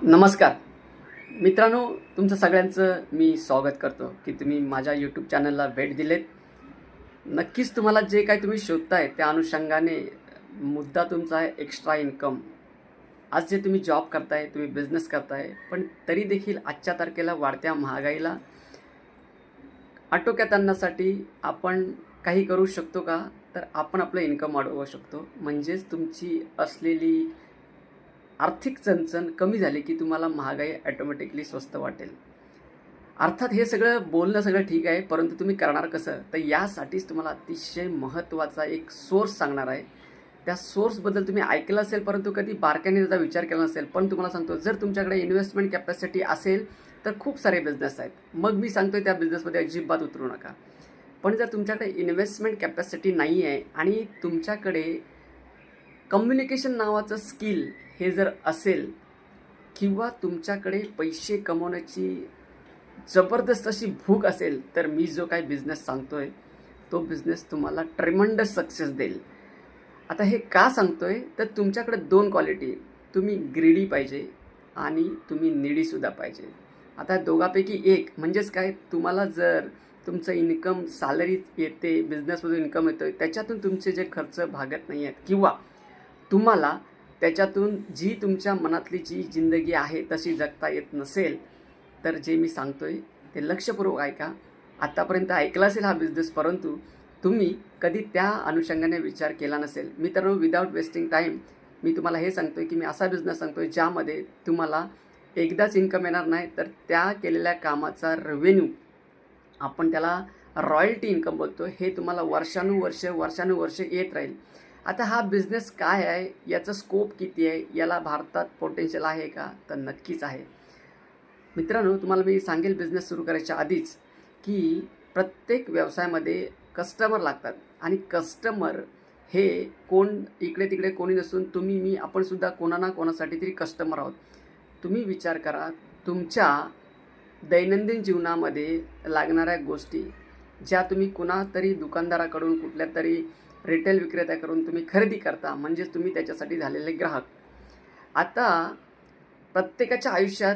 नमस्कार मित्रांनो, तुमचं सगळ्यांचं मी स्वागत करतो की तुम्ही माझ्या यूट्यूब चॅनलला भेट दिलेत. नक्कीच तुम्हाला जे काही तुम्ही शोधताय त्या अनुषंगाने मुद्दा तुमचा आहे एक्स्ट्रा इन्कम. आज जे तुम्ही जॉब करताय, तुम्ही बिझनेस करताय, पण तरी देखील आजच्या तारखेला वाढत्या महागाईला आटोक्यात आणण्यासाठी आपण काही करू शकतो का? तर आपण आपलं इन्कम वाढवू शकतो. म्हणजेच तुमची असलेली आर्थिक चणचण कमी झाली की तुम्हाला महागाई ॲटोमॅटिकली स्वस्त वाटेल. अर्थात हे सगळं बोलणं सगळं ठीक आहे, परंतु तुम्ही करणार कसं? तर यासाठीच तुम्हाला अतिशय महत्त्वाचा एक सोर्स सांगणार आहे. त्या सोर्सबद्दल तुम्ही ऐकलं असेल, परंतु कधी बारकाईने त्याचा विचार केला नसेल. पण तुम्हाला सांगतो, जर तुमच्याकडे इन्व्हेस्टमेंट कॅपॅसिटी असेल तर खूप सारे बिझनेस आहेत. मग मी सांगतोय त्या बिझनेसमध्ये अजिबात उतरू नका. पण जर तुमच्याकडे इन्व्हेस्टमेंट कॅपॅसिटी नाही आहे आणि तुमच्याकडे कम्युनिकेशन नावाचं स्किल हे जर असेल किंवा तुमच्याकडे पैसे कमवण्याची जबरदस्त अशी भूक असेल, तर मी जो काही बिझनेस सांगतोय तो बिझनेस तुम्हाला ट्रेमंडस सक्सेस देईल. आता हे का सांगतोय? तर तुमच्याकडे दोन क्वालिटी, तुम्ही ग्रीडी पाहिजे आणि तुम्ही निडीसुद्धा पाहिजे. आता दोघापैकी एक म्हणजेच काय, तुम्हाला जर तुमचं इन्कम सॅलरी येते, बिझनेसमधून इन्कम येतो आहे, त्याच्यातून तुमचे जे खर्च भागत नाही आहेत किंवा तुम्हाला त्याच्यातून जी तुमच्या मनातली जी जिंदगी आहे तशी जगता येत नसेल, तर जे मी सांगतोय ते लक्षपूर्वक ऐका. आत्तापर्यंत ऐकला असेल हा बिझनेस, परंतु तुम्ही कधी त्या अनुषंगाने विचार केला नसेल. मित्रांनो, विदाऊट वेस्टिंग टाईम मी तुम्हाला हे सांगतोय की मी असा बिझनेस सांगतोय ज्यामध्ये तुम्हाला एकदाच इन्कम येणार नाही, तर त्या केलेल्या कामाचा रेव्हेन्यू, आपण त्याला रॉयल्टी इन्कम बोलतो, हे तुम्हाला वर्षानुवर्ष येत राहील. आता हा बिझनेस काय आहे, याचं स्कोप किती आहे, याला भारतात पोटेन्शियल आहे का? तर नक्कीच आहे. मित्रांनो, तुम्हाला मी सांगेल बिझनेस सुरू करायच्या आधीच की प्रत्येक व्यवसायामध्ये कस्टमर लागतात आणि कस्टमर हे कोण इकडे तिकडे कोणी नसून तुम्ही मी आपणसुद्धा कोणा ना कोणासाठी तरी कस्टमर आहोत. तुम्ही विचार करा, तुमच्या दैनंदिन जीवनामध्ये लागणाऱ्या गोष्टी ज्या तुम्ही कुणातरी दुकानदाराकडून, कुठल्या तरी रिटेल विक्रेत्याकडून तुम्ही खरेदी करता, म्हणजेच तुम्ही त्याच्यासाठी झालेले ग्राहक. आता प्रत्येकाच्या आयुष्यात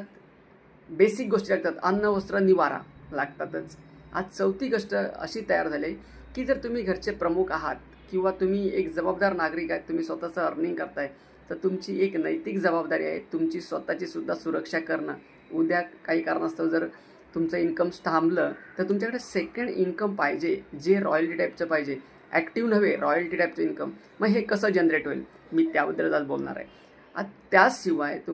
बेसिक गोष्टी लागतात, अन्न वस्त्र निवारा लागतातच. आज चौथी गोष्ट अशी तयार झाली की जर तुम्ही घरचे प्रमुख आहात किंवा तुम्ही एक जबाबदार नागरिक आहेत, तुम्ही स्वतःचं अर्निंग करताय, तर तुमची एक नैतिक जबाबदारी आहे तुमची स्वतःची सुद्धा सुरक्षा करणं. उद्या काही कारणास्तव जर तुमचं इन्कम थांबलं तर तुमच्याकडे सेकंड इन्कम पाहिजे, जे रॉयल्टी टाईपचं पाहिजे, ॲक्टिव्ह नव्हे, रॉयल्टी टाईपचं इन्कम. मग हे कसं जनरेट होईल, मी त्याबद्दल आज बोलणार आहे. त्याशिवाय